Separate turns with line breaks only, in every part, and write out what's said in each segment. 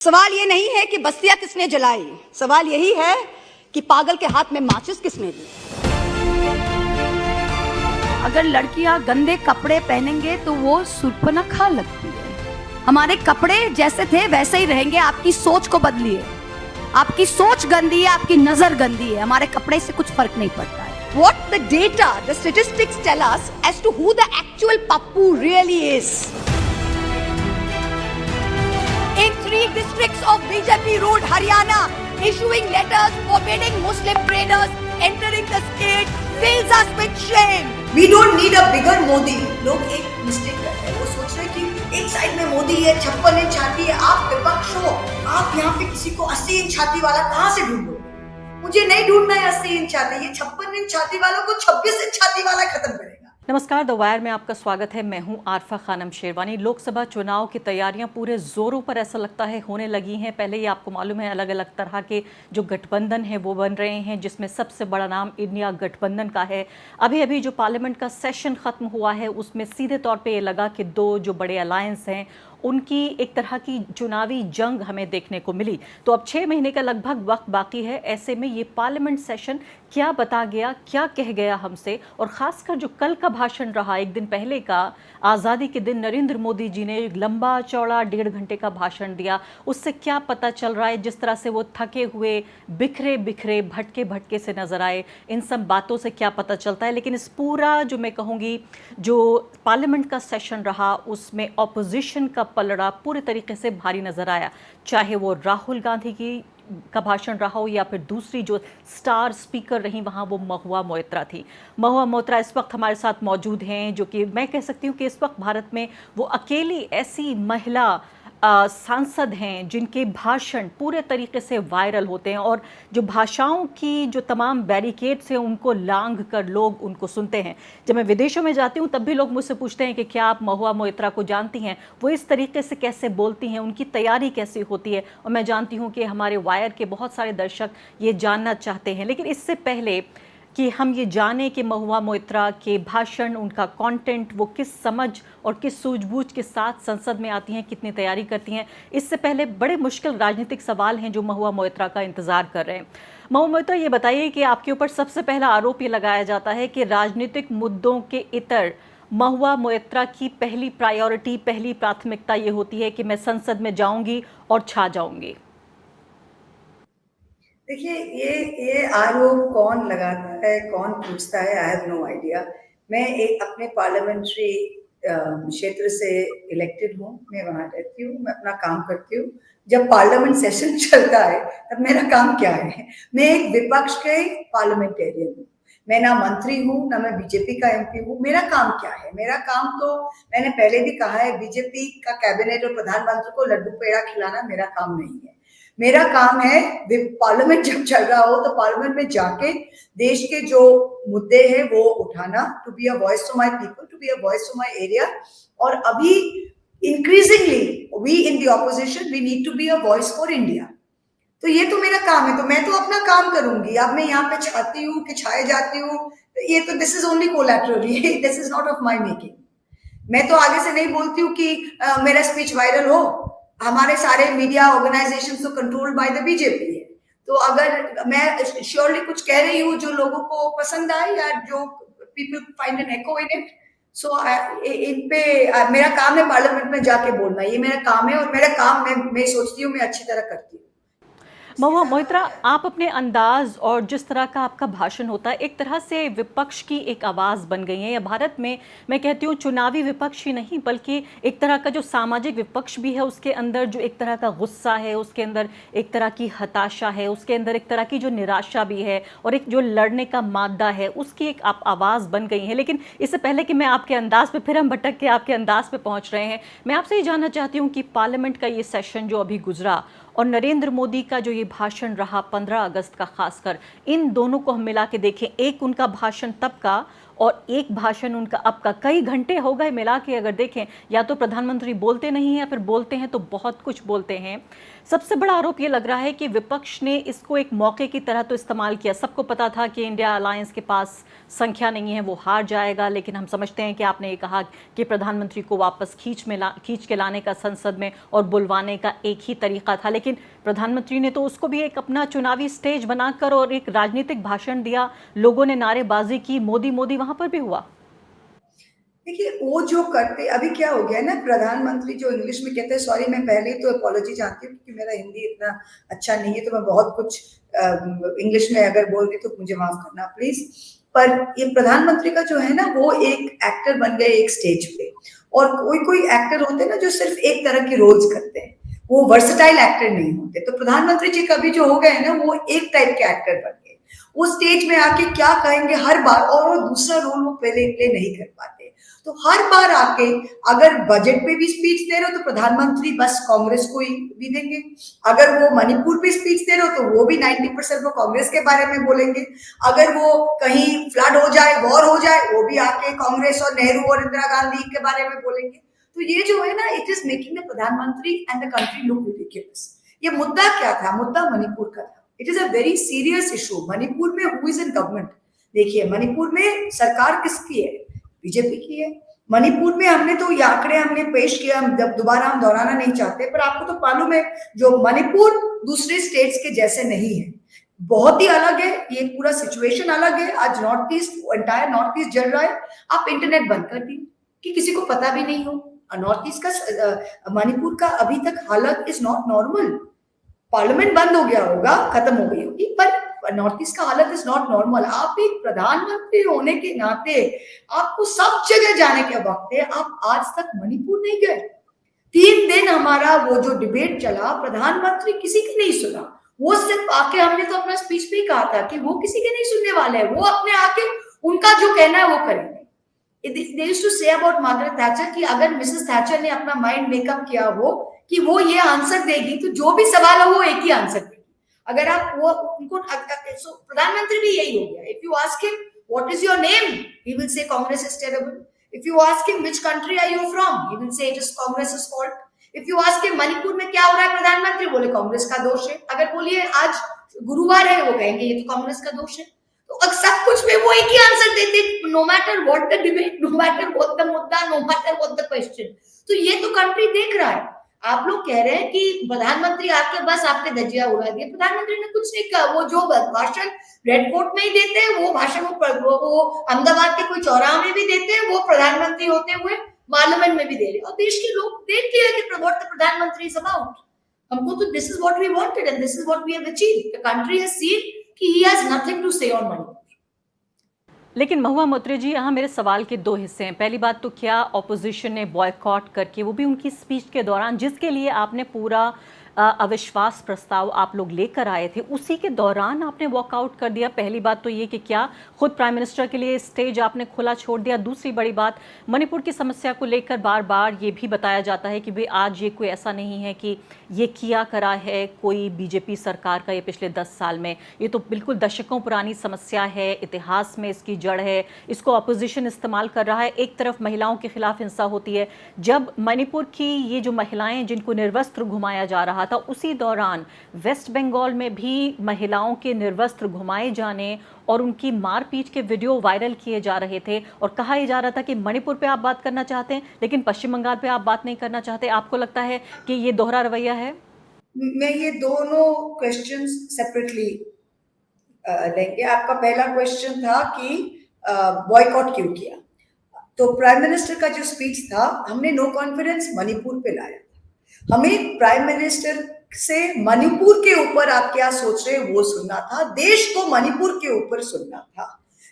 सवाल ये नहीं है कि बस्तियां किसने जलाई, सवाल यही है कि पागल के हाथ में माचिस किसने दी। अगर लड़कियां गंदे कपड़े पहनेंगे तो वो सुर्पनखा लगती है। हमारे कपड़े जैसे थे वैसे ही रहेंगे। आपकी सोच को बदलिए। आपकी सोच गंदी है, आपकी नजर गंदी है, हमारे कपड़े से कुछ फर्क नहीं पड़ता है। What the data, the statistics tell us as to who the actual Pappu really is. In 3 districts of BJP ruled Haryana, issuing letters forbidding Muslim traders entering the state fills us with shame.
We don't need a bigger Modi. लोग एक mistake करते हैं, वो सोच रहे हैं कि एक साइड में मोदी है, 56 इंच छाती है, आप विपक्ष हो, आप यहाँ पे किसी को 80 इंच छाती वाला कहाँ से ढूंढोगे? मुझे नहीं ढूंढना है 80 इंच छाती, ये 56 इंच छाती वालों को 26 इंच छाती वाला खत्म करेगा।
नमस्कार, द वायर में आपका स्वागत है। मैं हूं आरफा खानम शेरवानी। लोकसभा चुनाव की तैयारियां पूरे जोरों पर ऐसा लगता है होने लगी हैं। पहले ही आपको मालूम है अलग अलग तरह के जो गठबंधन है वो बन रहे हैं, जिसमें सबसे बड़ा नाम इंडिया गठबंधन का है। अभी अभी जो पार्लियामेंट का सेशन खत्म हुआ है उसमें सीधे तौर पे ये लगा कि दो जो बड़े अलायंस हैं उनकी एक तरह की चुनावी जंग हमें देखने को मिली। तो अब 6 महीने का लगभग वक्त बाकी है। ऐसे में ये पार्लियामेंट सेशन क्या बता गया, क्या कह गया हमसे, और ख़ासकर जो कल का भाषण रहा, एक दिन पहले का, आज़ादी के दिन नरेंद्र मोदी जी ने लंबा चौड़ा 1.5 घंटे का भाषण दिया, उससे क्या पता चल रहा है। जिस तरह से वो थके हुए, बिखरे बिखरे, भटके भटके से नज़र आए, इन सब बातों से क्या पता चलता है। लेकिन इस पूरा जो मैं कहूँगी जो पार्लियामेंट का सेशन रहा उसमें ऑपोजिशन का पलड़ा पूरे तरीके से भारी नजर आया, चाहे वो राहुल गांधी का भाषण रहा हो या फिर दूसरी जो स्टार स्पीकर रही वहाँ वो महुआ मोइत्रा थी। महुआ मोइत्रा इस वक्त हमारे साथ मौजूद हैं, जो कि मैं कह सकती हूँ कि इस वक्त भारत में वो अकेली ऐसी महिला सांसद हैं जिनके भाषण पूरे तरीके से वायरल होते हैं, और जो भाषाओं की जो तमाम बैरिकेड्स हैं उनको लांघ कर लोग उनको सुनते हैं। जब मैं विदेशों में जाती हूँ तब भी लोग मुझसे पूछते हैं कि क्या आप महुआ मोइत्रा को जानती हैं, वो इस तरीके से कैसे बोलती हैं, उनकी तैयारी कैसी होती है। और मैं जानती हूँ कि हमारे वायर के बहुत सारे दर्शक ये जानना चाहते हैं। लेकिन इससे पहले कि हम ये जाने कि महुआ मोइत्रा के भाषण, उनका कंटेंट, वो किस समझ और किस सूझबूझ के साथ संसद में आती हैं, कितनी तैयारी करती हैं, इससे पहले बड़े मुश्किल राजनीतिक सवाल हैं जो महुआ मोइत्रा का इंतज़ार कर रहे हैं। महुआ मोइत्रा, ये बताइए कि आपके ऊपर सबसे पहला आरोप ये लगाया जाता है कि राजनीतिक मुद्दों के इतर महुआ मोइत्रा की पहली प्रायोरिटी, पहली प्राथमिकता ये होती है कि मैं संसद में जाऊंगी और छा जाऊंगी।
देखिए, ये आरोप कौन लगाता है, कौन पूछता है, आई हैव नो आइडिया। मैं एक अपने पार्लियामेंट्री क्षेत्र से इलेक्टेड हूँ, मैं वहाँ रहती हूँ, मैं अपना काम करती हूँ। जब पार्लियामेंट सेशन चलता है तब मेरा काम क्या है? मैं एक विपक्ष के पार्लियामेंटेरियन हूँ। मैं ना मंत्री हूँ, ना मैं बीजेपी का एमपी हूँ। मेरा काम क्या है? मेरा काम तो मैंने पहले भी कहा है, बीजेपी का कैबिनेट और प्रधानमंत्री को लड्डू पेड़ा खिलाना मेरा काम नहीं है। मेरा काम है पार्लियामेंट जब चल रहा हो तो पार्लियामेंट में जाके देश के जो मुद्दे हैं वो उठाना, to be a voice to my people, to be a voice to my area. और अभी increasingly we in the opposition we need to be a voice for India. तो ये तो मेरा काम है, तो मैं तो अपना काम करूंगी। अब मैं यहाँ पे छाती हूँ कि छाए जाती हूँ, ये तो this is only collateral, this is not of my making. मैं तो आगे से नहीं बोलती हूँ कि मेरा स्पीच वायरल हो। हमारे सारे मीडिया ऑर्गेनाइजेशन तो कंट्रोल्ड बाय द बीजेपी है। तो अगर मैं श्योरली कुछ कह रही हूँ जो लोगों को पसंद आए या जो people find an echo in it, so इन पे मेरा काम है पार्लियामेंट में जाके बोलना, ये मेरा काम है। और मेरा काम मैं सोचती हूँ मैं अच्छी तरह करती हूँ।
महुआ मोइत्रा, आप अपने अंदाज और जिस तरह का आपका भाषण होता है, एक तरह से विपक्ष की एक आवाज़ बन गई है। या भारत में मैं कहती हूँ चुनावी विपक्ष ही नहीं बल्कि एक तरह का जो सामाजिक विपक्ष भी है, उसके अंदर जो एक तरह का गुस्सा है, उसके अंदर एक तरह की हताशा है, उसके अंदर एक तरह की जो निराशा भी है और एक जो लड़ने का मादा है, उसकी एक आप आवाज़ बन गई है। लेकिन इससे पहले कि मैं आपके अंदाज पे, फिर हम भटक के आपके अंदाज पे पहुँच रहे हैं, मैं आपसे ये जानना चाहती हूँ कि पार्लियामेंट का ये सेशन जो अभी गुजरा और नरेंद्र मोदी का जो ये भाषण रहा 15 अगस्त का, खासकर इन दोनों को हम मिला के देखें, एक उनका भाषण तब का और एक भाषण उनका अब का कई घंटे हो गए मिला के अगर देखें, या तो प्रधानमंत्री बोलते नहीं हैं या फिर बोलते हैं तो बहुत कुछ बोलते हैं। सबसे बड़ा आरोप ये लग रहा है कि विपक्ष ने इसको एक मौके की तरह तो इस्तेमाल किया। सबको पता था कि इंडिया अलायंस के पास संख्या नहीं है, वो हार जाएगा, लेकिन हम समझते हैं कि आपने ये कहा कि प्रधानमंत्री को वापस खींच के लाने का संसद में और बुलवाने का एक ही तरीका था, लेकिन प्रधानमंत्री ने तो उसको भी एक अपना चुनावी स्टेज बनाकर और एक राजनीतिक भाषण दिया, लोगों ने नारेबाजी की, मोदी मोदी वहां पर भी हुआ।
देखिए, वो जो करते अभी क्या हो गया ना, प्रधानमंत्री जो इंग्लिश में कहते हैं, सॉरी मैं पहले ही तो अपॉलॉजी चाहती हूँ क्योंकि मेरा हिंदी इतना अच्छा नहीं है, तो मैं बहुत कुछ इंग्लिश में अगर बोल रही तो मुझे माफ करना प्लीज। पर ये प्रधानमंत्री का जो है ना, वो एक एक्टर बन गए एक स्टेज पे। और कोई कोई एक्टर होते हैं ना जो सिर्फ एक तरह के रोल्स करते हैं, वो वर्सेटाइल एक्टर नहीं होते। तो प्रधानमंत्री जी कभी जो हो गए ना, वो एक टाइप के एक्टर बन गए। वो स्टेज में आके क्या कहेंगे हर बार, और वो दूसरा रोल वो पहले प्ले नहीं कर पाते। तो हर बार आके अगर बजट पे भी स्पीच दे रहे हो तो प्रधानमंत्री बस कांग्रेस को ही भी देंगे। अगर वो मणिपुर पे स्पीच दे रहे हो तो वो भी 90% वो कांग्रेस के बारे में बोलेंगे। अगर वो कहीं फ्लड हो जाए, वॉर हो जाए, वो भी आके कांग्रेस और नेहरू और इंदिरा गांधी के बारे में बोलेंगे। तो ये जो है ना, इट इज मेकिंग द प्रधानमंत्री and the country look ridiculous. ये मुद्दा क्या था? मुद्दा मणिपुर का था। It is a very serious issue. Manipur में हु इज इन गवर्नमेंट? देखिए, मणिपुर में सरकार किसकी है? बीजेपी की है। मणिपुर में हमने तो ये आंकड़े हमने पेश किया, हम जब दोबारा हम दोहराना नहीं चाहते, पर आपको तो मालूम है जो मणिपुर दूसरे स्टेट्स के जैसे नहीं है, बहुत ही अलग है। ये पूरा सिचुएशन अलग है। आज north east, entire north east जल रहा है। आप इंटरनेट बंद कर दी कि किसी को पता भी नहीं हो। नॉर्थ ईस्ट का, मणिपुर का अभी तक हालत इज नॉट नॉर्मल। पार्लियामेंट बंद हो गया होगा, खत्म हो गई होगी, पर नॉर्थ ईस्ट का हालत इज नॉट नॉर्मल। आप एक प्रधानमंत्री होने के नाते आपको सब जगह जाने के वक्त है, आप आज तक मणिपुर नहीं गए। 3 दिन हमारा वो जो डिबेट चला, प्रधानमंत्री किसी की नहीं सुना। वो सिर्फ आके, हमने तो अपना स्पीच में ही कहा था कि वो किसी के नहीं सुनने वाले हैं। वो अपने आके उनका जो कहना है वो करेंगे। They used to say about Margaret Thatcher कि अगर मिसेस थैचर ने अपना माइंड मेकअप किया हो कि वो ये आंसर देगी, तो जो भी सवाल हो वो एक ही आंसर देगी। अगर आप वो उनको, so, प्रधानमंत्री भी यही हो गया। If you ask him what is your name, he will say Congress is terrible. If you ask him which country are you from, he will say it is Congress's fault. If you ask him Manipur में क्या हो रहा है, प्रधानमंत्री बोले कांग्रेस का दोष है। अगर बोलिए आज गुरुवार है, वो कहेंगे ये तो कांग्रेस का दोष है। तो सब कुछ में वो एक ही आंसर देते, no matter what the debate, no matter what the मुद्दा, no matter what the question. तो ये तो कंट्री देख रहा है। आप लोग कह रहे हैं कि प्रधानमंत्री आके बस आपके धज्जियां उड़ा दिए। प्रधानमंत्री ने कुछ नहीं कहा। वो जो भाषण रेड फोर्ट में ही देते हैं, वो भाषण वो अहमदाबाद के कोई चौराहे में भी देते हैं, वो प्रधानमंत्री होते हुए पार्लियामेंट में भी दे रहे हैं। और देश के लोग देख लिया कि व्हाट द प्रधानमंत्री इज अबाउट। हमको तो this is what we wanted and this is what we have achieved. The country has seen कि he has nothing to say on money.
लेकिन महुआ मोइत्रा जी, यहाँ मेरे सवाल के 2 हिस्से हैं। पहली बात तो क्या ऑपोजिशन ने बॉयकॉट करके, वो भी उनकी स्पीच के दौरान, जिसके लिए आपने पूरा अविश्वास प्रस्ताव आप लोग लेकर आए थे, उसी के दौरान आपने वॉकआउट कर दिया? पहली बात तो ये कि क्या खुद प्राइम मिनिस्टर के लिए स्टेज आपने खुला छोड़ दिया? दूसरी बड़ी बात, मणिपुर की समस्या को लेकर बार बार ये भी बताया जाता है कि भाई आज ये कोई ऐसा नहीं है कि ये किया करा है कोई बीजेपी सरकार का ये पिछले 10 साल में। ये तो बिल्कुल दशकों पुरानी समस्या है, इतिहास में इसकी जड़ है, इसको अपोजिशन इस्तेमाल कर रहा है। एक तरफ महिलाओं के खिलाफ हिंसा होती है। जब मणिपुर की ये जो महिलाएं जिनको निर्वस्त्र घुमाया जा रहा था, उसी दौरान वेस्ट बंगाल में भी महिलाओं के निर्वस्त्र घुमाए जाने और उनकी मारपीट के वीडियो वायरल किए जा रहे थे, और कहा यह जा रहा था कि मणिपुर पे आप बात करना चाहते हैं लेकिन पश्चिम बंगाल पे आप बात नहीं करना चाहते। आपको लगता है कि ये दोहरा रवैया है?
मैं ये दोनों क्वेश्चंस सेपरेटली लेंगे। आपका पहला क्वेश्चन था कि बॉयकॉट क्यों किया। तो प्राइम मिनिस्टर का जो स्पीच था, हमने नो कॉन्फिडेंस मणिपुर पे लाया। हमें प्राइम मिनिस्टर से मणिपुर के ऊपर आप क्या सोच रहे हैं वो सुनना था। देश को मणिपुर के ऊपर सुनना था।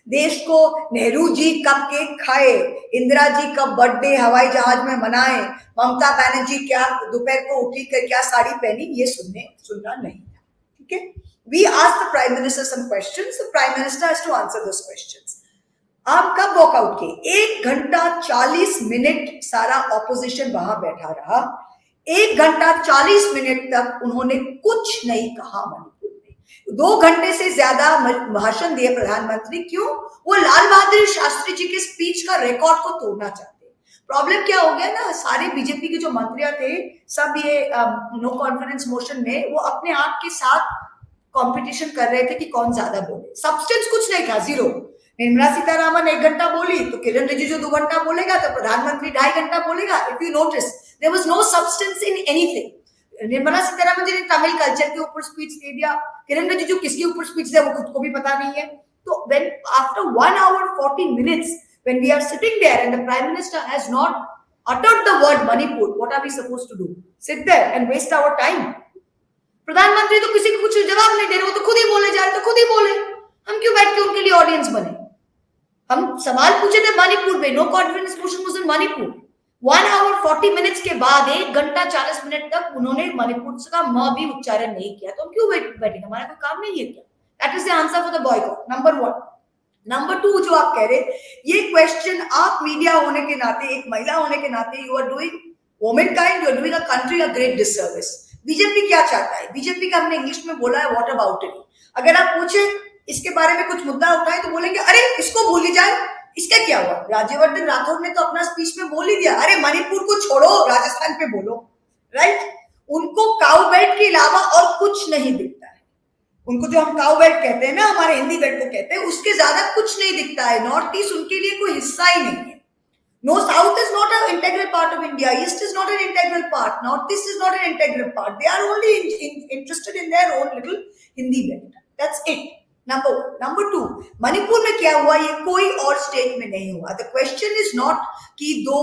देश को नेहरू जी कब केक खाए, इंदिरा जी कब बर्थडे हवाई जहाज में मनाए, ममता बनर्जी क्या दोपहर को उठी कर क्या साड़ी पहनी, ये सुनना नहीं था। ठीक है, we asked the prime minister some questions, the prime minister has to answer those questions. आप कब वॉकआउट किए? 1 घंटा 40 मिनट सारा ऑपोजिशन वहां बैठा रहा। 1 घंटा 40 मिनट तक उन्होंने कुछ नहीं कहा मणिपुर में। 2 घंटे से ज्यादा भाषण दिए प्रधानमंत्री। क्यों? वो लाल बहादुर शास्त्री जी के स्पीच का रिकॉर्ड को तोड़ना चाहते हैं। प्रॉब्लम क्या हो गया ना, सारे बीजेपी के जो मंत्रियां थे सब ये नो कॉन्फिडेंस मोशन में वो अपने आप के साथ कंपटीशन कर रहे थे कि कौन ज्यादा बोले। सब्सटेंस कुछ नहीं था, जीरो। निर्मला सीतारामन 1 घंटा बोली तो किरण रिजिजू 2 घंटा बोलेगा तो प्रधानमंत्री 2.5 घंटा बोलेगा। If you notice there was no substance in anything. Nirmala Sitharaman ji ने तमिल कल्चर के ऊपर स्पीच दे दिया, किरण रिजिजू किसके ऊपर स्पीच दिया वो खुद को भी पता नहीं है। तो when after 1 hour 40 minutes when we are sitting there and the prime minister has not uttered the word Manipur, what are we supposed to do? Sit there and waste our time? प्रधानमंत्री तो किसी को कुछ जवाब नहीं दे रहे, वो तो खुद ही बोले जा रहे, तो खुद ही बोले। हम क्यों बैठ के उनके लिए ऑडियंस बने? हम सवाल पूछे थे मणिपुर में, no confidence motion was in Manipur. 1 hour 40 minutes के बाद 1 घंटा 40 मिनट तक उन्होंने मणिपुर का म भी उच्चारण नहीं किया। तो हम क्यों बैठे? हमारा कोई काम नहीं है क्या? That is the answer for the boycott, number 1। Number 2, जो आप कह रहे, ये क्वेश्चन आप मीडिया होने के नाते, एक महिला होने के नाते, you are doing women kind, you are doing a country a great disservice. BJP क्या चाहता है? बीजेपी का हमने इंग्लिश में बोला है व्हाट अबाउट इट। अगर आप पूछे इसके बारे में कुछ मुद्दा उठाए तो बोलेंगे अरे इसको भूल ही जाए, इसका क्या हुआ? राज्यवर्धन राठौर ने तो अपना स्पीच में बोल ही दिया, अरे मणिपुर को छोड़ो, राजस्थान पे बोलो, राइट? उनको काउ बेल्ट के अलावा और कुछ नहीं दिखता है। उनको जो हम काउ बेल्ट कहते हैं ना, हमारे हिंदी बेल्ट को कहते हैं, उसके ज्यादा कुछ नहीं दिखता है। नॉर्थ ईस्ट उनके लिए कोई हिस्सा ही नहीं है। No, South is not an integral part of India. East is not an integral part. Northeast is not an integral part. They are only interested in their own little Hindi belt. That's it. Number 1. Number 2, Manipur में क्या हुआ? ये कोई और state में नहीं हुआ। The question is not कि 2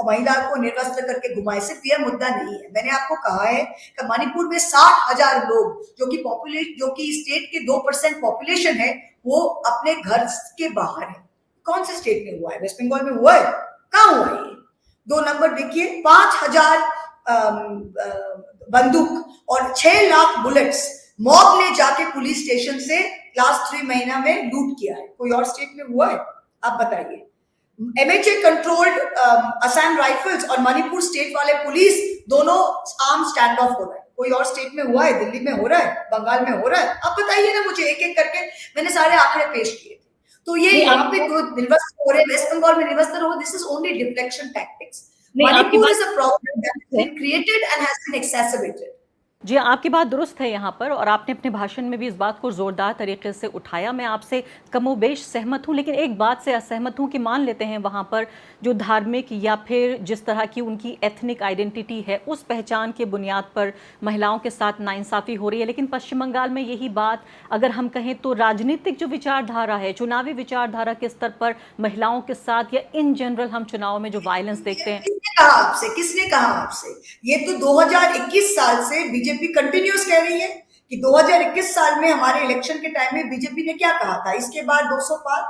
महिला को निर्वस्त्र करके घुमाए, सिर्फ यह मुद्दा नहीं है। मैंने आपको कहा है कि मणिपुर में 60,000 लोग जो कि स्टेट के 2% पॉपुलेशन है, वो अपने घर के बाहर है। कौन से स्टेट में हुआ है? वेस्ट बंगाल में हुआ है? कहां हुआ है? 2 नंबर देखिए, 5,000 बंदूक और 6 लाख बुलेट्स मॉब ने जाके पुलिस स्टेशन से लास्ट 3 महीना में लूट किया है। कोई और स्टेट में हुआ है? आप बताइए। MHA कंट्रोल्ड असम राइफल्स और मणिपुर स्टेट वाले पुलिस दोनों आर्म स्टैंड ऑफ हो रहा है। कोई और स्टेट में हुआ है? दिल्ली में हो रहा है? बंगाल में हो रहा है? आप बताइए ना मुझे, एक एक करके मैंने सारे आंकड़े पेश किए। तो ये यहाँ पे निर्वस्त्र हो रहे, वेस्ट बंगाल में निर्वस्त्र हो, this is only deflection tactics. Manipur is a problem that has been created and has been exacerbated.
जी, आपकी बात दुरुस्त है यहाँ पर, और आपने अपने भाषण में भी इस बात को ज़ोरदार तरीके से उठाया। मैं आपसे कमोबेश सहमत हूँ, लेकिन एक बात से असहमत हूँ कि मान लेते हैं वहाँ पर जो धार्मिक या फिर जिस तरह की उनकी एथनिक आइडेंटिटी है, उस पहचान के बुनियाद पर महिलाओं के साथ नाइंसाफ़ी हो रही है। लेकिन पश्चिम बंगाल में यही बात अगर हम कहें तो राजनीतिक जो विचारधारा है, चुनावी विचारधारा के स्तर पर महिलाओं के साथ, या इन जनरल हम चुनाव में जो वायलेंस देखते हैं।
किसने कहा आपसे? ये तो 2021 साल से बीजेपी कंटिन्यूस कह रही है कि 2021 साल में हमारे इलेक्शन के टाइम में बीजेपी ने क्या कहा था। इसके बाद 200 पार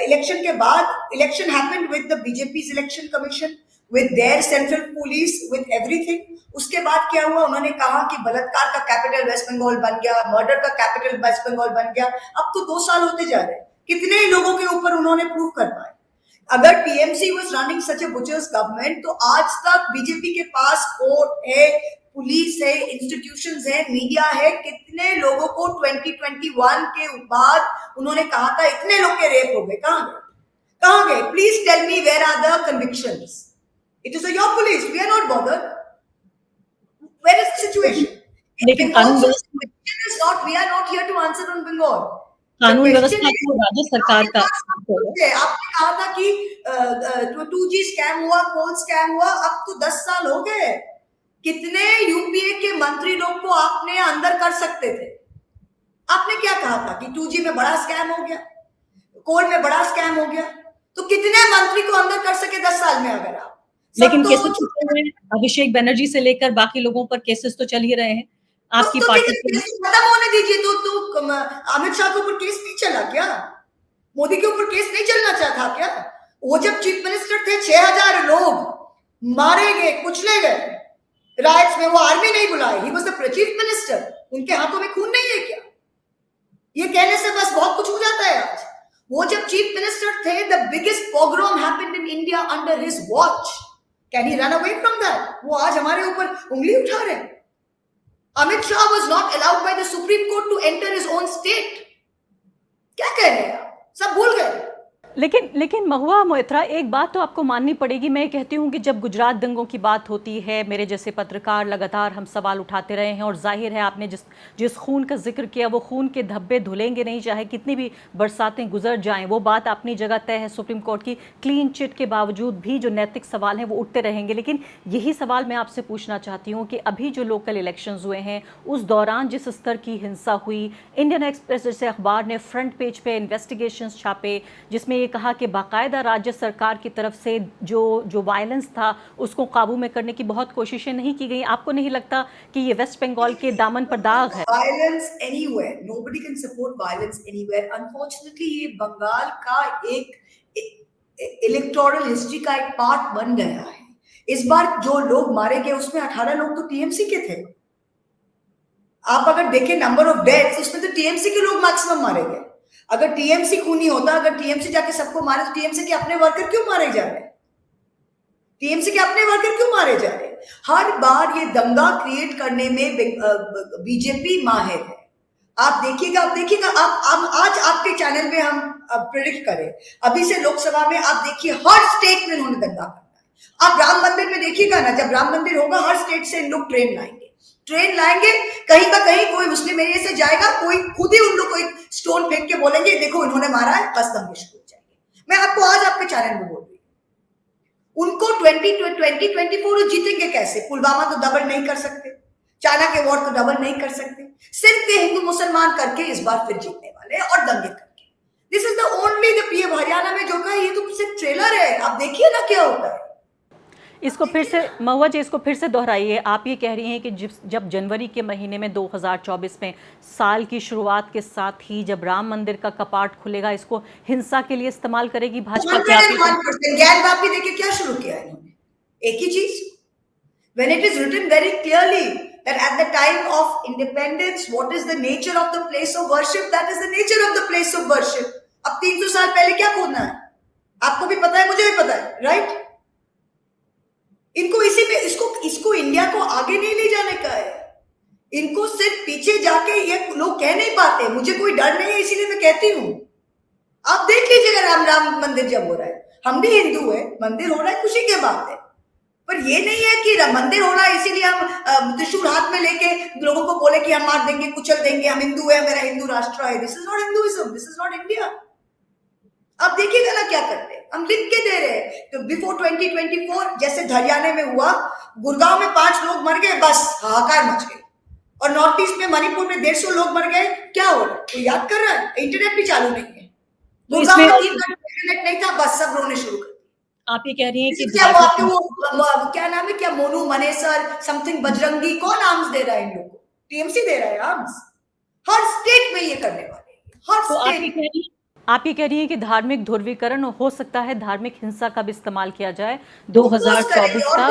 इलेक्शन के बाद, election happened with the BJP's election commission, with their central police, with everything. उसके बाद क्या हुआ? उन्होंने कहा कि बलात्कार का कैपिटल वेस्ट बंगाल बन गया, मर्डर का कैपिटल वेस्ट बंगाल बन गया। अब तो 2 साल होते जा रहे हैं, कितने लोगों के ऊपर उन्होंने प्रूव कर पाए? अगर TMC was running such A butchers government, तो आज तक बीजेपी के पास कोर्ट है, पुलिस है, इंस्टीट्यूशंस है, मीडिया है। कितने लोगों को 2021 के बाद उन्होंने कहा था इतने लोग के रेप हो गए, कहां गए? Please tell me where are the convictions? It is your police, we are not bothered. Where is the situation?
लेकिन कानून
we are not here to answer on Bengal.
कानून व्यवस्था तो राज्य सरकार का।
आपने कहा था कि 2G स्कैम हुआ, कोल स्कैम हुआ, अब तो 10 साल हो गए। कितने यूपीए के मंत्री लोग को आपने अंदर कर सकते थे? आपने क्या कहा था कि 2G में बड़ा स्कैम हो गया, कोल में बड़ा स्कैम हो गया, तो कितने मंत्री को अंदर कर सके 10 साल में? अगर आप
लेकिन केसेस अभिषेक बनर्जी से लेकर बाकी लोगों पर केसेस तो चल ही रहे हैं। आपकी पार्टी
खत्म होने दीजिए। तो अमित शाह के ऊपर केस नहीं चला क्या? मोदी के ऊपर केस नहीं चलना चाहता क्या? वो जब चीफ मिनिस्टर थे 6,000 लोग मारे गए, कुचले गए राइट्स में, वो आर्मी नहीं बुलाई, he was the chief minister. उनके हाथों में खून नहीं है क्या? ये कहने से बस बहुत कुछ हो जाता है। आज वो जब चीफ मिनिस्टर थे, the biggest pogrom happened in India under his watch. Can he run away from that? वो आज हमारे ऊपर उंगली उठा रहे हैं। Amit Shah was not allowed by the Supreme Court to enter his own state. क्या कह रहे हैं आप? सब भूल गए।
लेकिन महुआ मोइत्रा, एक बात तो आपको माननी पड़ेगी। मैं कहती हूँ कि जब गुजरात दंगों की बात होती है, मेरे जैसे पत्रकार लगातार हम सवाल उठाते रहे हैं, और जाहिर है आपने जिस खून का जिक्र किया वो खून के धब्बे धुलेंगे नहीं, चाहे कितनी भी बरसातें गुजर जाएं। वो बात अपनी जगह तय है। सुप्रीम कोर्ट की क्लीन चिट के बावजूद भी जो नैतिक सवाल हैं वो उठते रहेंगे। लेकिन यही सवाल मैं आपसे पूछना चाहती हूँ कि अभी जो लोकल इलेक्शंस हुए हैं उस दौरान जिस स्तर की हिंसा हुई, इंडियन एक्सप्रेस जैसे अखबार ने फ्रंट पेज पे इन्वेस्टिगेशंस छापे जिसमें ये कहा कि बाकायदा राज्य सरकार की तरफ से जो वायलेंस था उसको काबू में करने की बहुत कोशिशें नहीं की गई। आपको नहीं लगता कि ये वेस्ट बंगाल के दामन पर दाग है?
Violence anywhere, nobody can support violence anywhere. Unfortunately, ये बंगाल का एक इलेक्टोरल हिस्ट्री का एक पार्ट बन गया है। इस बार जो लोग मारे गए उसमें 18 लोग तो टीएमसी के थे। आप अगर देखें नंबर ऑफ डेथ्स, उसमें तो टीएमसी के लोग मैक्सिमम मारे गए। अगर टीएमसी खूनी होता, अगर टीएमसी जाके सबको मारे, तो टीएमसी के अपने वर्कर क्यों मारे जा रहे हैं? टीएमसी के अपने वर्कर क्यों मारे जा रहे हैं? हर बार ये दंगा क्रिएट करने में बीजेपी माहिर है। आप देखिएगा आप आज आपके चैनल में हम प्रेडिक्ट करें, अभी से लोकसभा में आप देखिए हर स्टेट में उन्होंने दंगा करना है। आप राम मंदिर में देखिएगा ना, जब राम मंदिर होगा हर स्टेट से लोग ट्रेन लाएंगे, कहीं ना कहीं कोई मुस्लिम एरिया से जाएगा, कोई खुद ही उन लोग को एक स्टोन फेंक के बोलेंगे देखो इन्होंने मारा है, बस दंगे शुरू हो जाएंगे। मैं आपको आज आपके चैनल में बोल रही हूं, उनको 2024 जीतेंगे कैसे? पुलवामा तो डबल नहीं कर सकते, चाइना के वॉर तो डबल नहीं कर सकते, सिर्फ ये हिंदू मुसलमान करके इस बार फिर जीतने वाले हैं और दंगे करके। This is the only the PM Haryana में जो कहा, ये तो सिर्फ ट्रेलर है, आप देखिए ना क्या होता है।
इसको फिर से महुआ जी, इसको फिर से दोहराइए। आप ये कह रही हैं कि जब जनवरी के महीने में 2024 में साल की शुरुआत के साथ ही जब राम मंदिर का कपाट खुलेगा, इसको हिंसा के लिए इस्तेमाल करेगी भाजपा?
101% ज्ञानवापी देके क्या शुरू किया इन्होंने? एक ही चीज, when it is written very clearly that at the time of independence what is the nature of the place of worship, that is the nature of the place of worship। अब 300 साल पहले क्या खोदना है? आपको भी पता है, मुझे भी पता है, राइट? इनको इसी पे इसको इंडिया को आगे नहीं ले जाने का है। इनको सिर्फ पीछे जाके ये लोग कह नहीं पाते, मुझे कोई डर नहीं है इसीलिए मैं कहती हूं। आप देख लीजिएगा राम मंदिर जब हो रहा है, हम भी हिंदू है, मंदिर हो रहा है, खुशी की बात है, पर ये नहीं है कि मंदिर हो रहा है इसीलिए हम त्रिशूल हाथ में लेके लोगों को बोले कि हम मार देंगे, कुचल देंगे, हम हिंदू है, मेरा हिंदू राष्ट्र है। This is not Hinduism, this is not India. आप देखिएगा ना क्या करते हैं, हम लिख के दे रहे हैं। तो बिफोर 2024 जैसे हरियाणा में हुआ, गुड़गांव में 5 लोग मर गए, बस हाहाकार मच गई। और नॉर्थ ईस्ट में मणिपुर में 150 लोग मर गए। क्या हो रहा है? कोई याद कर रहा है? इंटरनेट भी चालू नहीं है। गुड़गांव में 3 घंटे इंटरनेट नहीं था, बस सब रोने शुरू कर दिया।
आप ये कह रही हैं कि
वो क्या नाम है, क्या मोनू मनेसर समथिंग बजरंगी, कौन आर्म्स दे रहा है इन लोगों को? टीएमसी दे रहा है आर्म्स। हर स्टेट में ये करने वाले हैं, हर स्टेट।
आप ये कह रही हैं कि धार्मिक ध्रुवीकरण हो सकता है, धार्मिक हिंसा का भी इस्तेमाल किया जाए 2024 का।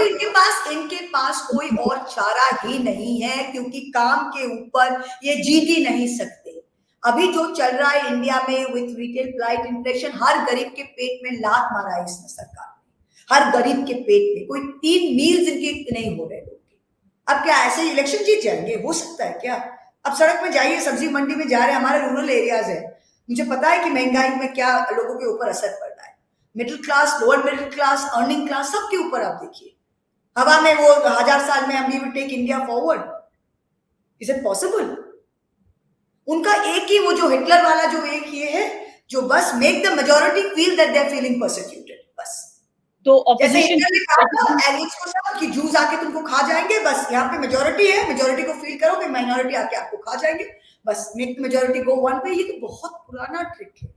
इनके पास कोई और चारा ही नहीं है, क्योंकि काम के ऊपर ये जीत ही नहीं सकते। अभी जो चल रहा है इंडिया में विथ रिटेल प्राइस इन्फ्लेशन, हर गरीब के पेट में लात मारा है इसने सरकार ने, हर गरीब के पेट में। कोई 3 मील्स इनके नहीं हो रहे लोग। अब क्या ऐसे इलेक्शन जीत जाएंगे? हो सकता है क्या? अब सड़क में जाइए, सब्जी मंडी में जा रहे हैं, हमारे रूरल एरियाज है, मुझे पता है कि महंगाई में क्या लोगों के ऊपर असर पड़ रहा है। Middle class, lower middle class, earning class, सबके ऊपर आप देखिए। हवा में वो 1000 साल में हम we will take India forward, is it possible? उनका एक ही वो जो हिटलर वाला जो एक ये है, जो बस make the majority feel that they are feeling persecuted, बस।
तो ऑपोजिशन
कि जूस आके तुमको खा जाएंगे, बस यहाँ पे मेजॉरिटी है, मेजॉरिटी को फील करो कि माइनॉरिटी आके आपको खा जाएंगे, बस make majority go one way. ये तो बहुत पुराना ट्रिक है,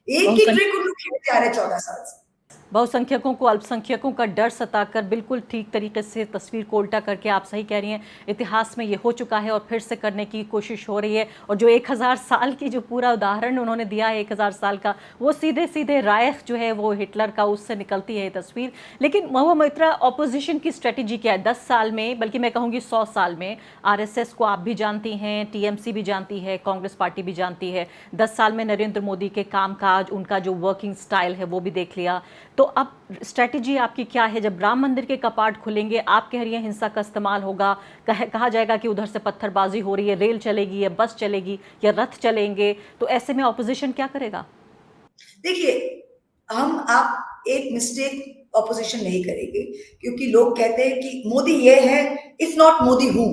एक ही ट्रिक उन लोग खेल जा रहे हैं 14 साल से।
बहुसंख्यकों को अल्पसंख्यकों का डर सताकर बिल्कुल ठीक तरीके से तस्वीर को उल्टा करके, आप सही कह रही हैं, इतिहास में ये हो चुका है और फिर से करने की कोशिश हो रही है। और जो 1000 साल की जो पूरा उदाहरण उन्होंने दिया है 1000 साल का, वो सीधे सीधे रायख जो है वो हिटलर का, उससे निकलती है ये तस्वीर। लेकिन महुआ मोइत्रा, ऑपोजिशन की स्ट्रेटेजी क्या है 10 साल में, बल्कि मैं कहूँगी 100 साल में? RSS को आप भी जानती हैं, TMC भी जानती है, कांग्रेस पार्टी भी जानती है। 10 साल में नरेंद्र मोदी के कामकाज, उनका जो वर्किंग स्टाइल है वो भी देख लिया। तो अब स्ट्रैटेजी आपकी क्या है? जब राम मंदिर के कपाट खुलेंगे, आप कह रही हैं हिंसा का इस्तेमाल होगा, कहा जाएगा कि उधर से पत्थरबाजी हो रही है, रेल चलेगी या बस चलेगी या रथ चलेंगे, तो ऐसे में ऑपोजिशन क्या करेगा?
देखिए, आप एक मिस्टेक ऑपोजिशन नहीं करेंगे, क्योंकि लोग कहते हैं कि मोदी ये है, इफ नॉट मोदी हूं,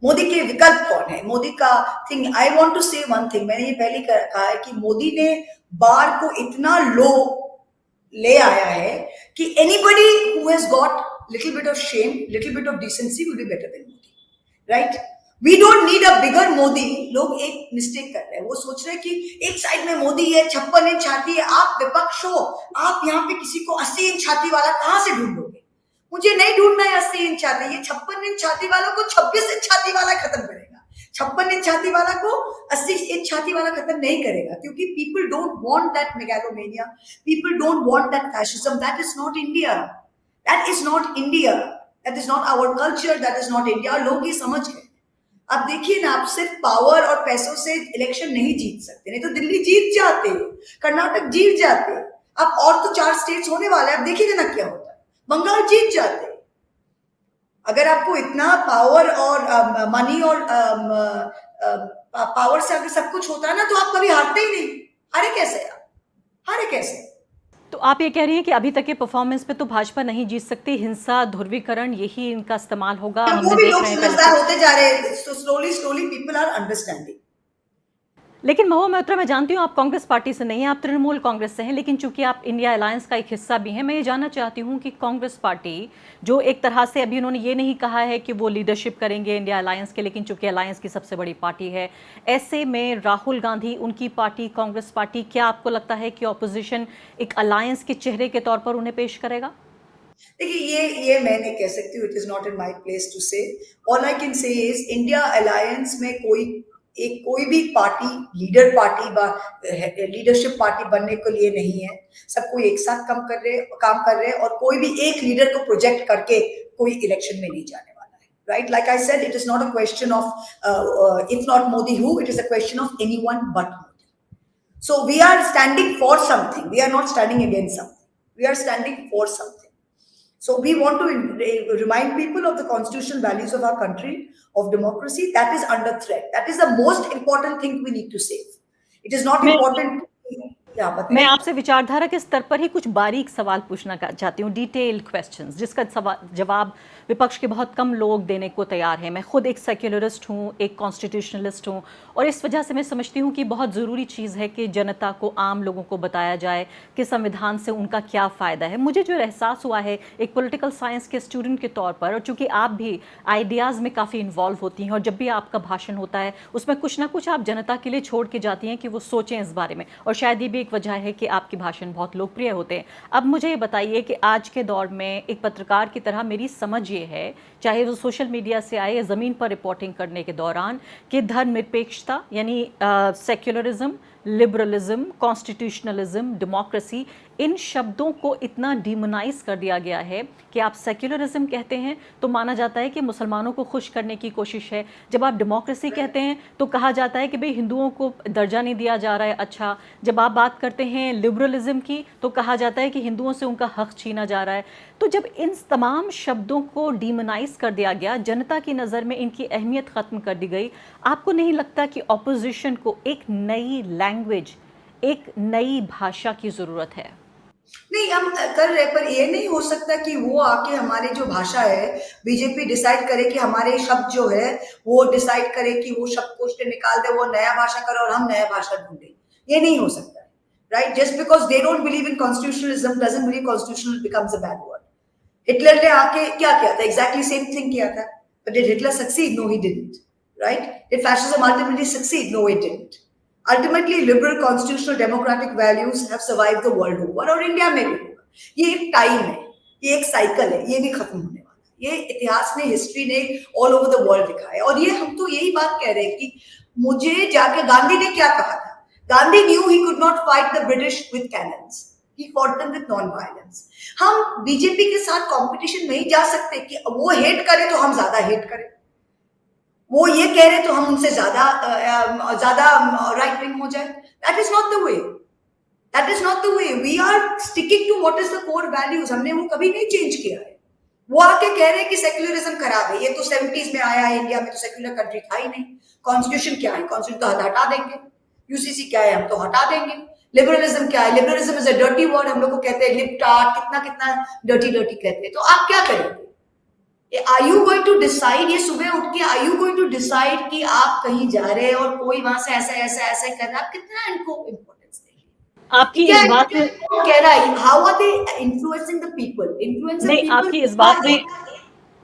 मोदी के विकल्प कौन है, मोदी का थिंग। आई वांट टू से वन थिंग, मैंने ये पहले कहा है कि मोदी ने बार को इतना लो ले आया है कि anybody who has got little bit of shame, little bit of decency will be better than Modi, right? We don't need a bigger Modi. लोग एक मिस्टेक कर रहे हैं, वो सोच रहे हैं कि एक साइड में मोदी है, 56 इंच छाती है, आप विपक्ष हो, आप यहाँ पे किसी को 80 इंच छाती वाला कहां से ढूंढोगे? मुझे नहीं ढूंढना है 80 इंच छाती, ये 56 इंच छाती वालों को 26 इंच छाती वाला खत्म करेगा, 56 इंच छाती वाला को 80 इंच छाती वाला खत्म नहीं करेगा, क्योंकि people don't want that megalomania, people don't want that fascism. That is not India, that is not India, that is not our culture, that is not India. लोग ये समझ गए। अब देखिए ना, आप सिर्फ पावर और पैसों से इलेक्शन नहीं जीत सकते, नहीं तो दिल्ली जीत जाते, कर्नाटक जीत जाते, अब और तो 4 स्टेट्स होने वाले, अब देखिए ना क्या होता है, बंगाल जीत जाते। अगर आपको इतना पावर और मनी और पावर से अगर सब कुछ होता है ना, तो आप कभी हारते ही नहीं। हारे कैसे आप? हारे कैसे?
तो आप ये कह रही हैं कि अभी तक के परफॉर्मेंस पे तो भाजपा नहीं जीत सकती, हिंसा, ध्रुवीकरण, यही इनका इस्तेमाल होगा।
वो भी लोग समझदार होते जा रहे हैं, so slowly people are understanding।
लेकिन महुआ मोइत्रा, मैं जानती हूँ आप कांग्रेस पार्टी से नहीं हैं, आप तृणमूल कांग्रेस से हैं, लेकिन चूंकि आप इंडिया अलायंस का एक हिस्सा भी हैं, मैं ये जानना चाहती हूँ कि कांग्रेस पार्टी जो एक तरह से, अभी उन्होंने ये नहीं कहा है कि वो लीडरशिप करेंगे इंडिया अलायंस के, लेकिन चूंकि अलायंस की सबसे बड़ी पार्टी है, ऐसे में राहुल गांधी, उनकी पार्टी कांग्रेस पार्टी, क्या आपको लगता है कि ऑपोजिशन एक अलायंस के चेहरे के तौर पर उन्हें पेश करेगा?
देखिए, ये मैं नहीं कह सकती हूँ, it is not in my place to say. All I can say is India alliance में कोई भी पार्टी लीडरशिप पार्टी बनने के लिए नहीं है। सब कोई एक साथ काम कर रहे हैं, और कोई भी एक लीडर को प्रोजेक्ट करके कोई इलेक्शन में नहीं जाने वाला है, right? Like I said, it is not a question of if not Modi who, it is a question of anyone but Modi. So we are standing for something, we are not standing against something, we are standing for something. So we want to remind people of the constitutional values of our country, of democracy, that is under threat. That is the most important thing we need to save. It is not important.
मैं आपसे विचारधारा के स्तर पर ही कुछ बारीक सवाल पूछना चाहती हूँ, डिटेल्ड क्वेश्चंस, जिसका जवाब विपक्ष के बहुत कम लोग देने को तैयार हैं। मैं खुद एक सेक्युलरिस्ट हूँ, एक कॉन्स्टिट्यूशनलिस्ट हूँ, और इस वजह से मैं समझती हूँ कि बहुत ज़रूरी चीज़ है कि जनता को, आम लोगों को बताया जाए कि संविधान से उनका क्या फ़ायदा है। मुझे जो एहसास हुआ है एक पॉलिटिकल साइंस के स्टूडेंट के तौर पर, और चूँकि आप भी आइडियाज़ में काफ़ी इन्वॉल्व होती हैं, और जब भी आपका भाषण होता है उसमें कुछ ना कुछ आप जनता के लिए छोड़ के जाती हैं कि वो सोचें इस बारे में, और शायद ये भी एक वजह है कि आपके भाषण बहुत लोकप्रिय होते हैं। अब मुझे ये बताइए कि आज के दौर में एक पत्रकार की तरह मेरी समझ ये है, चाहे वो सोशल मीडिया से आए या ज़मीन पर रिपोर्टिंग करने के दौरान, कि धर्मनिरपेक्षता यानी सेक्युलरिज्म, लिबरलिज्म, कॉन्स्टिट्यूशनलिज्म, डेमोक्रेसी, इन शब्दों को इतना डिमोनाइज कर दिया गया है कि आप सेक्युलरिज्म कहते हैं तो माना जाता है कि मुसलमानों को खुश करने की कोशिश है, जब आप डेमोक्रेसी कहते हैं तो कहा जाता है कि भाई हिंदुओं को दर्जा नहीं दिया जा रहा है। अच्छा, जब आप बात करते हैं लिबरलिज्म की तो कहा जाता है कि हिंदुओं से उनका हक छीना जा रहा है। तो जब इन तमाम शब्दों को डिमोनाइज कर दिया गया, जनता की नज़र में इनकी अहमियत ख़त्म कर दी गई, आपको नहीं लगता कि ऑपोजिशन को एक नई लैंग्वेज, एक नई भाषा की ज़रूरत है?
नहीं, हम कर रहे, पर ये नहीं हो सकता कि वो आके हमारी जो भाषा है, बीजेपी डिसाइड करे कि हमारे शब्द जो है वो डिसाइड करे कि वो शब्दकोश से निकाल दे, वो नया भाषा करे और हम नया भाषा ढूंढे। ये नहीं हो सकता, right? Just because they don't believe in constitutionalism doesn't mean constitutional becomes a bad word. Hitler ने आके क्या किया था? एग्जैक्टली सेम थिंग किया था। But did Hitler succeed? No, he didn't, right? Did fascism ultimately succeed? No, it didn't. Ultimately, liberal, constitutional, democratic values have survived the world over, और India में भी होगा। ये एक टाइम है, ये एक साइकिल है, ये भी खत्म होने वाला है। ये इतिहास ने, हिस्ट्री ने ऑल ओवर द वर्ल्ड दिखा है। और ये हम तो यही बात कह रहे हैं कि मुझे जाके गांधी ने क्या कहा था? Gandhi knew he could not fight the British with cannons. He fought them with non-violence. हम बीजेपी के साथ कंपटीशन में ही जा सकते कि वो हेट करे तो हम ज्यादा हेट करें, वो ये कह रहे तो हम उनसे ज्यादा राइट विंग हो जाए। That is not the way. That is not the way. We are sticking to what is the core values. हमने वो कभी नहीं चेंज किया है. वो आके कह रहे हैं कि सेक्युलरिज्म खराब है. ये तो 70s में आया है, इंडिया में तो सेक्युलर कंट्री था ही नहीं. कॉन्स्टिट्यूशन क्या है? कॉन्स्टिट्यूशन तो हटा देंगे. यूसीसी क्या है? हम तो हटा देंगे. लिबरलिज्म क्या है? Liberalism is a dirty word. हम लोग को कहते हैं लिपटाट, कितना कितना डर्टी डर्टी कहते हैं. तो आप क्या करेंगे? Are you going to decide, ये सुबह उठ के are you going to decide कि आप कहीं जा रहे हैं और कोई वहां से ऐसा ऐसा ऐसा कर रहा है, आप कितना इनको इम्पोर्टेंस देंगे?
आपकी इस बात में
कह रहा है, how are they influencing the people?
नहीं,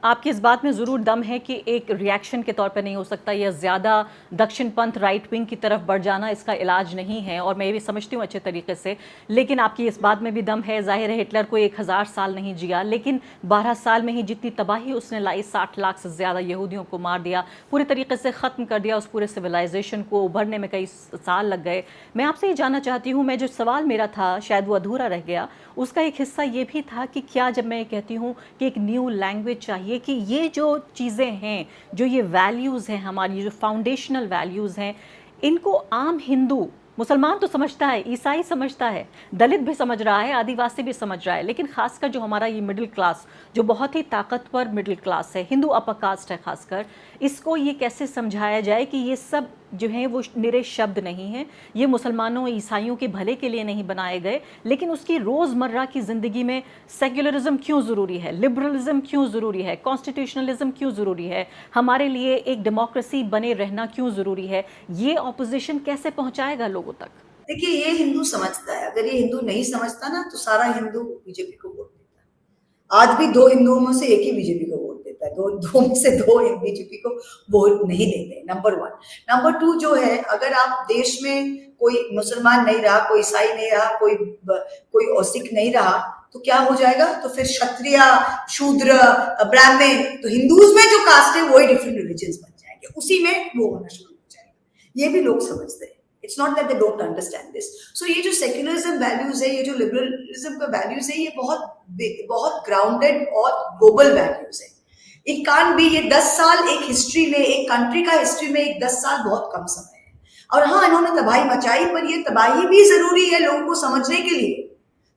आपकी इस बात में ज़रूर दम है कि एक रिएक्शन के तौर पे नहीं हो सकता, या ज़्यादा दक्षिणपंथ राइट विंग की तरफ बढ़ जाना इसका इलाज नहीं है, और मैं ये भी समझती हूँ अच्छे तरीके से. लेकिन आपकी इस बात में भी दम है. जाहिर है हिटलर को 1000 साल नहीं जिया, लेकिन 12 साल में ही जितनी तबाही उसने लाई, 60 लाख से ज़्यादा यहूदियों को मार दिया, पूरे तरीके से ख़त्म कर दिया. उस पूरे सिविलाइजेशन को उभरने में कई साल लग गए. मैं आपसे ये जानना चाहती हूँ, मैं जो सवाल मेरा था शायद वो अधूरा रह गया, उसका एक हिस्सा ये भी था कि क्या जब मैं कहती हूँ कि एक न्यू लैंग्वेज चाहिए, कि ये जो चीज़ें हैं, जो ये वैल्यूज़ हैं हमारी, जो फाउंडेशनल वैल्यूज़ हैं, इनको आम हिंदू, मुसलमान तो समझता है, ईसाई समझता है, दलित भी समझ रहा है, आदिवासी भी समझ रहा है, लेकिन खासकर जो हमारा ये मिडिल क्लास, जो बहुत ही ताकतवर मिडिल क्लास है, हिंदू अपर कास्ट है खासकर, इसको ये कैसे समझाया जाए कि ये सब जो हैं वो निरे शब्द नहीं हैं, ये मुसलमानों ईसाइयों के भले के लिए नहीं बनाए गए, लेकिन उसकी रोज़मर्रा की ज़िंदगी में सेक्युलरिज्म क्यों ज़रूरी है, लिबरलिज्म क्यों ज़रूरी है, कॉन्स्टिट्यूशनलिज्म क्यों ज़रूरी है, हमारे लिए एक डेमोक्रेसी बने रहना क्यों ज़रूरी है, ये ऑपोजिशन कैसे पहुँचाएगा लोगों तक?
देखिए, ये हिंदू समझता है. अगर ये हिंदू नहीं समझता ना, तो सारा हिंदू बीजेपी को वोट देता है. आज भी 2 हिंदुओं में से एक ही बीजेपी को वोट देता है. दो में से 2 बीजेपी को वोट नहीं देते. नंबर 1. नंबर 2 जो है, अगर आप देश में कोई मुसलमान नहीं रहा, कोई ईसाई नहीं रहा, कोई सिख नहीं रहा, तो क्या हो जाएगा? तो फिर क्षत्रिय, शूद्र, ब्राह्मण, तो हिंदूज में जो कास्ट है वही डिफरेंट रिलीजन्स बन जाएंगे, उसी में वो होना शुरू हो जाएगा. ये भी लोग समझते हैं. It's not that they don't understand this. So ये जो सेक्युलरिज्म वैल्यूज है, ये जो लिबरलिज्म का वैल्यूज है, ये बहुत ग्राउंडेड और ग्लोबल वैल्यूज है. इट कांट बी, ये 10 साल एक हिस्ट्री में, एक कंट्री का हिस्ट्री में एक 10 साल बहुत कम समय है. और हाँ, इन्होंने तबाही मचाई, पर ये तबाही भी जरूरी है लोगों को समझने के लिए.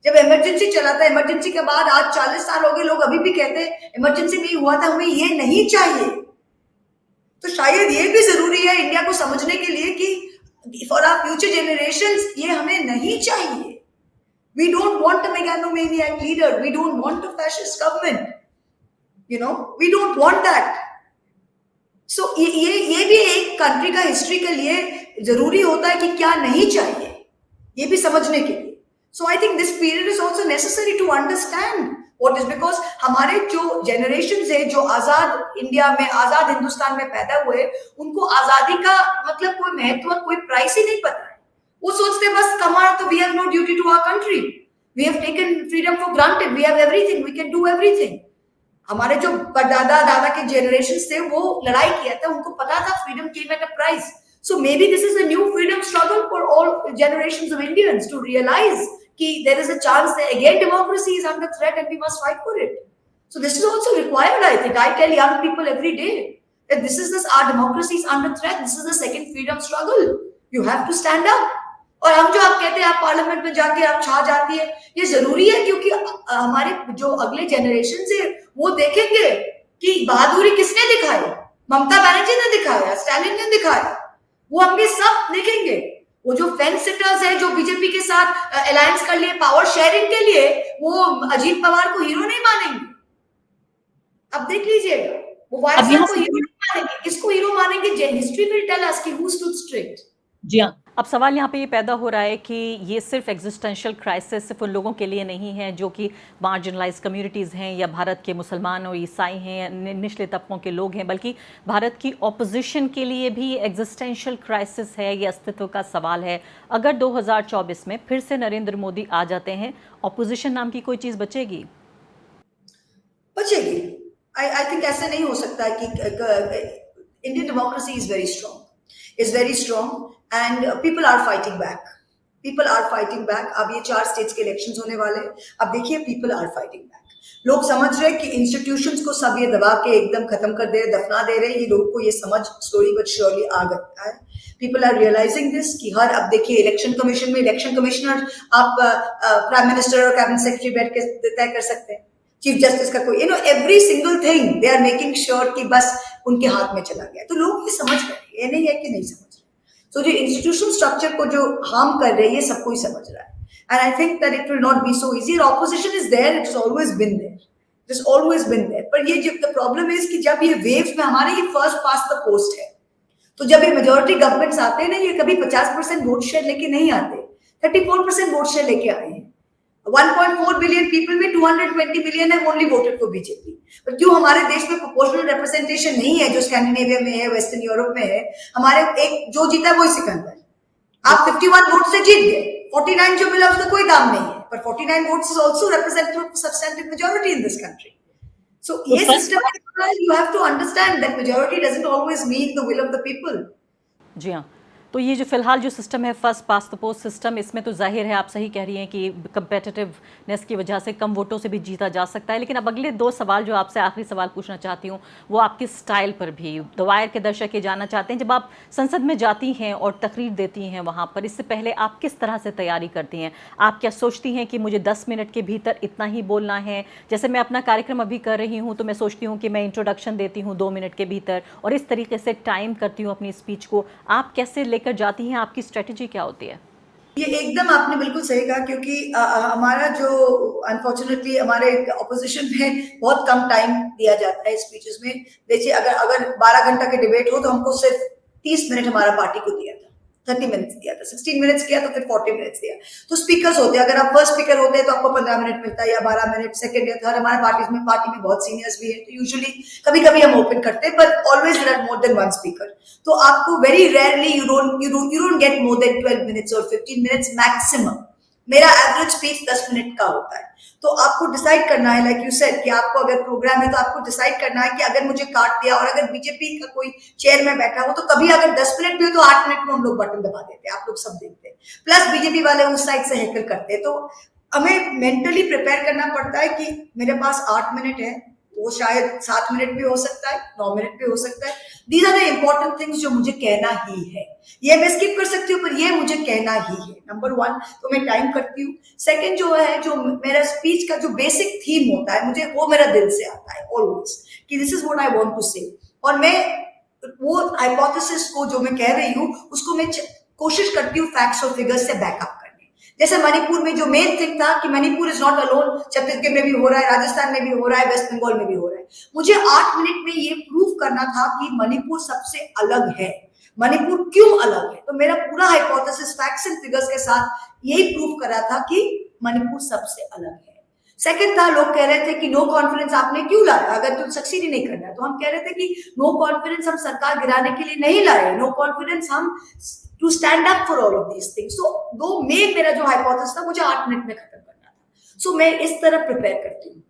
जब इमरजेंसी चला था, इमरजेंसी के बाद आज 40 साल हो गए, लोग अभी भी कहते हैं इमरजेंसी नहीं हुआ था, हमें ये नहीं चाहिए. तो शायद ये भी जरूरी है इंडिया को समझने के लिए कि for our future generations, ये हमें नहीं चाहिए. We don't want a megalomaniac leader. We don't want a fascist government. You know, we don't want that. So ये भी एक कंट्री का हिस्ट्री के लिए जरूरी होता है कि क्या नहीं चाहिए, ये भी समझने के लिए. So I think this period is also necessary to understand what is, because हमारे जो generations है, जो आजाद इंडिया में, आजाद हिंदुस्तान में पैदा हुए, उनको आजादी का मतलब कोई महत्व, कोई प्राइस ही नहीं पता है. वो सोचते बस कमाना, तो we have no duty to our country. We have taken freedom for granted. We have everything. We can do everything. हमारे जो दादा के generations थे, वो लड़ाई किया था, उनको पता था freedom came at a price. So maybe this is a new freedom struggle for all generations of Indians to realize कि there is a chance that again democracy is under threat and we must fight for it. So this is also required, I think. I tell young people every day that our democracy is under threat. This is the second freedom struggle. You have to stand up. और हम जो आप कहते हैं आप parliament में जाके आप छा जाती है, ये जरूरी है, क्योंकि हमारे जो अगले जनरेशन है वो देखेंगे कि बहादुरी किसने दिखाई. ममता बनर्जी ने दिखाया, स्टालिन ने दिखाया, वो हम भी सब देखेंगे. वो जो फेंस सिटर्स है, जो बीजेपी के साथ अलायंस कर लिए पावर शेयरिंग के लिए, वो अजीत पवार को हीरो नहीं मानेंगे. अब देख लीजिएगा, वो वायएसआर को हीरो नहीं मानेंगे, किसको हीरो मानेंगे? हिस्ट्री विल टेल अस कि हु स्टूड स्ट्रेट.
जी हाँ. अब सवाल यहाँ पे ये पैदा हो रहा है कि ये सिर्फ एग्जिस्टेंशियल क्राइसिस सिर्फ उन लोगों के लिए नहीं है जो कि मार्जिनलाइज कम्युनिटीज़ हैं, या भारत के मुसलमान और ईसाई हैं, निचले तबकों के लोग हैं, बल्कि भारत की ऑपोजिशन के लिए भी एग्जिस्टेंशियल क्राइसिस है, ये अस्तित्व का सवाल है. अगर 2024 में फिर से नरेंद्र मोदी आ जाते हैं, ऑपोजिशन नाम की कोई चीज़ बचेगी?
बचेगी. आई थिंक ऐसे नहीं हो सकता है कि Indian democracy is very strong and people are fighting back. अब ये 4 स्टेट्स के इलेक्शंस होने वाले. अब देखिए, people are fighting back. लोग समझ रहे कि इंस्टीट्यूशंस को सब ये दबा के एकदम खत्म कर दे रहे, दफना दे रहे. ये लोगों को ये समझ स्लोली बट श्योरली आ गया है. पीपल आर रियलाइजिंग दिस कि हर, अब देखिए इलेक्शन कमीशन में इलेक्शन कमिश्नर आप प्राइम मिनिस्टर और कैबिनेट सेक्रेटरी बैठ के तय कर सकते हैं, चीफ जस्टिस का कोई, every single thing they are making sure कि बस उनके हाथ में चला गया। तो लोग ये समझ रहे हैं, ये नहीं है कि नहीं समझ रहे। सो जो इंस्टीट्यूशनल स्ट्रक्चर को जो हार्म कर रहे हैं, ये सब कोई समझ रहा है। And I think that it will not be so easy. Opposition is there, it is always been there, it is always been there. पर ये जो द प्रॉब्लम इज कि जब ये वेव में हमारे ये फर्स्ट पास द पोस्ट है, तो जब ये मेजोरिटी गवर्नमेंट्स आते हैं ना, ये कभी 50% वोट शेयर लेके नहीं आते, 34% वोट शेयर लेके आए हैं। 1.4 बिलियन पीपल में 220 मिलियन है ओनली वोटेड फॉर बीजेपी। पर क्यों हमारे देश में प्रोपोर्शनल रिप्रेजेंटेशन नहीं है, जो स्कैंडिनेविया में है, वेस्टर्न यूरोप में है? हमारे एक जो जीता वही सिकंदर। आप 51 वोट से जीत गए, 49 जो मिला उसका कोई दाम नहीं है, पर 49 votes is also representative of substantive majority in this country. So ये system, you have to understand that majority doesn't always mean the will of the people.
जी हाँ, तो ये जो फिलहाल जो सिस्टम है first past the post system, इसमें तो जाहिर है आप सही कह रही हैं कि कंपेटिटिवनेस की वजह से कम वोटों से भी जीता जा सकता है। लेकिन अब अगले 2 सवाल जो आपसे आखिरी सवाल पूछना चाहती हूँ, वो आपकी स्टाइल पर भी। द वायर के दर्शक ये जानना चाहते हैं, जब आप संसद में जाती हैं और तकरीर देती हैं वहाँ पर, इससे पहले आप किस तरह से तैयारी करती हैं? आप क्या सोचती हैं कि मुझे 10 मिनट के भीतर इतना ही बोलना है? जैसे मैं अपना कार्यक्रम अभी कर रही हूँ, तो मैं सोचती हूँ कि मैं इंट्रोडक्शन देती हूँ 2 मिनट के भीतर, और इस तरीके से टाइम करती हूँ अपनी स्पीच को। आप कैसे लेकर जाती हैं? आपकी स्ट्रेटजी क्या होती है?
ये एकदम आपने बिल्कुल सही कहा, क्योंकि हमारा जो अनफॉर्चुनेटली हमारे ऑपोजिशन में बहुत कम टाइम दिया जाता है स्पीचेस में। देखिए अगर 12 घंटा के डिबेट हो तो हमको सिर्फ 30 मिनट हमारा पार्टी को दिया था, 30 मिनट्स दिया था, 16 मिनट्स किया तो फिर 40 मिनट्स दिया। तो स्पीकर्स होते हैं, अगर आप फर्स्ट स्पीकर होते हैं तो आपको 15 मिनट मिलता है या 12 मिनट, सेकंड या थर्ड। हमारे पार्टी में बहुत सीनियर्स भी है, तो यूजुअली कभी कभी हम ओपन करते हैं, पर always there are more than one speaker. तो आपको very rarely you don't get more than 12 minutes और 15 मिनट्स मैक्सिमम। मेरा एवरेज स्पीच 10 मिनट का होता है। तो आपको डिसाइड करना है, लाइक यू सेड, कि आपको अगर प्रोग्राम है तो आपको डिसाइड करना है कि अगर मुझे काट दिया और अगर बीजेपी का कोई चेयर में बैठा हो, तो कभी अगर 10 मिनट भी हो तो 8 मिनट में हम लोग बटन दबा देते हैं, आप लोग सब देखते हैं। प्लस बीजेपी वाले उस साइड से हैकल करते हैं, तो हमें मेंटली प्रिपेयर करना पड़ता है कि मेरे पास 8 मिनट है, वो शायद 7 मिनट भी हो सकता है, 9 मिनट भी हो सकता है। These are the important things जो मुझे कहना ही है। ये मैं स्किप कर सकती हूँ, पर ये मुझे कहना ही है। नंबर 1 तो मैं टाइम करती हूँ। सेकंड जो है, जो मेरा स्पीच का जो बेसिक थीम होता है, मुझे वो मेरा दिल से आता है ऑलवेज, कि this is what I want to say. और मैं वो हाइपोथेसिस को जो मैं कह रही हूँ, उसको मैं कोशिश करती हूँ फैक्ट्स और फिगर्स से बैकअप। जैसे मणिपुर में जो मेन थिंग था कि Manipur is not alone, Chhattisgarh में भी हो रहा है, राजस्थान में भी हो रहा है, वेस्ट बंगाल में भी हो रहा है। मुझे 8 मिनट में ये प्रूव करना था कि मणिपुर सबसे अलग है। मणिपुर क्यों अलग है? तो मेरा पूरा हाइपोथेसिस फैक्ट्स एंड फिगर्स के साथ यही प्रूव करा था कि मणिपुर सबसे अलग है। सेकंड था, लोग कह रहे थे कि नो कॉन्फिडेंस आपने क्यों लाया, अगर तुम सक्सीड ही नहीं करना है। तो हम कह रहे थे कि नो कॉन्फिडेंस हम सरकार गिराने के लिए नहीं लाए, नो कॉन्फिडेंस हम to stand up for all of these things. So दो मेन मेरा जो हाइपोथेसिस था, मुझे 8 मिनट में खत्म करना था। सो मैं इस तरह प्रिपेयर करती हूँ।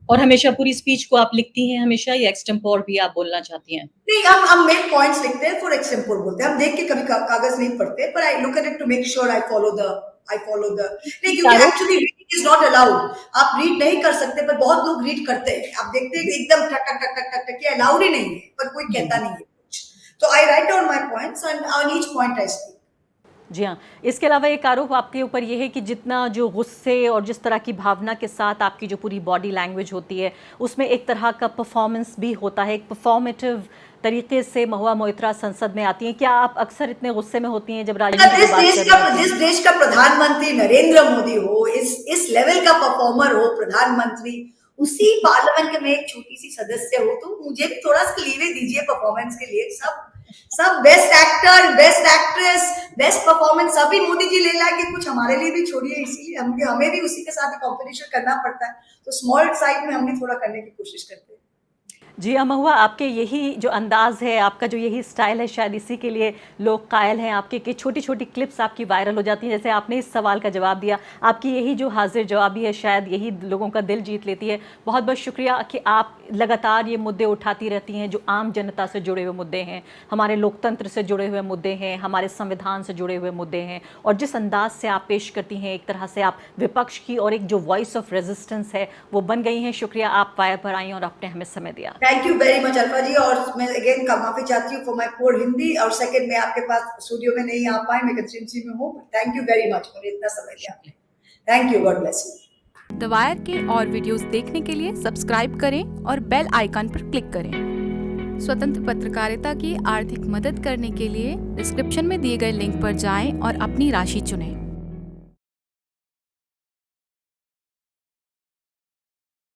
और हमेशा पूरी स्पीच को आप लिखती हैं हमेशा, या एक्सटेम्पोर भी आप बोलना चाहती हैं?
नहीं, हम मेन पॉइंट्स लिखते हैं, फॉर एक्सटेम्पोर बोलते हैं। हम देख के कभी कागज नहीं पढ़ते, पर I look at it to make sure I follow the नहीं, क्योंकि actually reading is not allowed. आप रीड नहीं कर सकते, पर बहुत लोग रीड करते हैं। आप देखते हैं एकदम टक टक टक टक टक, ये अलाउड ही नहीं है, पर कोई कहता नहीं है कुछ। तो I write down my points and on each point I speak.
जी हाँ, इसके अलावा एक आरोप आपके ऊपर ये है कि जितना जो गुस्से और जिस तरह की भावना के साथ आपकी जो पूरी बॉडी लैंग्वेज होती है, उसमें एक तरह का परफॉर्मेंस भी होता है, एक परफॉर्मेटिव तरीके से महुआ मोइत्रा संसद में आती हैं। क्या आप अक्सर इतने गुस्से में होती हैं जब राजनीति की बात कर रही हैं?
जिस देश का प्रधानमंत्री नरेंद्र मोदी हो, इस लेवल का परफॉर्मर हो प्रधानमंत्री, उसी पार्लियामेंट में एक छोटी सी सदस्य हो, तो मुझे भी थोड़ा सा लीवे दीजिए परफॉर्मेंस के लिए। सब best actor, best actress, best performance सभी मोदी जी ले लाएंगे, कुछ हमारे लिए भी छोड़िए। इसीलिए हमें भी उसी के साथ कंपटीशन करना पड़ता है। तो स्मॉल साइड में हम भी थोड़ा करने की कोशिश करते हैं।
जी महुआ, आपके यही जो अंदाज है, आपका जो यही स्टाइल है, शायद इसी के लिए लोग कायल हैं आपके, कि छोटी छोटी क्लिप्स आपकी वायरल हो जाती हैं। जैसे आपने इस सवाल का जवाब दिया, आपकी यही जो हाजिर जवाबी है, शायद यही लोगों का दिल जीत लेती है। बहुत बहुत शुक्रिया कि आप लगातार ये मुद्दे उठाती रहती हैं, जो आम जनता से जुड़े हुए मुद्दे हैं, हमारे लोकतंत्र से जुड़े हुए मुद्दे हैं, हमारे संविधान से जुड़े हुए मुद्दे हैं, और जिस अंदाज से आप पेश करती हैं, एक तरह से आप विपक्ष की और एक जो वॉइस ऑफ रेजिस्टेंस है वो बन गई हैं। शुक्रिया, आप वायर पर आई और आपने हमें समय दिया।
Thank you very much Alpha ji, और मैं अगेन माफी चाहती हूँ फॉर माय पुअर हिंदी, और सेकंड मैं आपके पास स्टूडियो में नहीं आ पाई, मैं कंस्टिट्यूंसी में हूँ। थैंक यू वेरी मच, मुझे इतना समय दिया आपने। Thank you, God bless you.
The wire के और वीडियोस देखने के लिए सब्सक्राइब करें और बेल आइकन पर क्लिक करें। स्वतंत्र पत्रकारिता की आर्थिक मदद करने के लिए डिस्क्रिप्शन में दिए गए लिंक पर जाएं और अपनी राशि चुनें।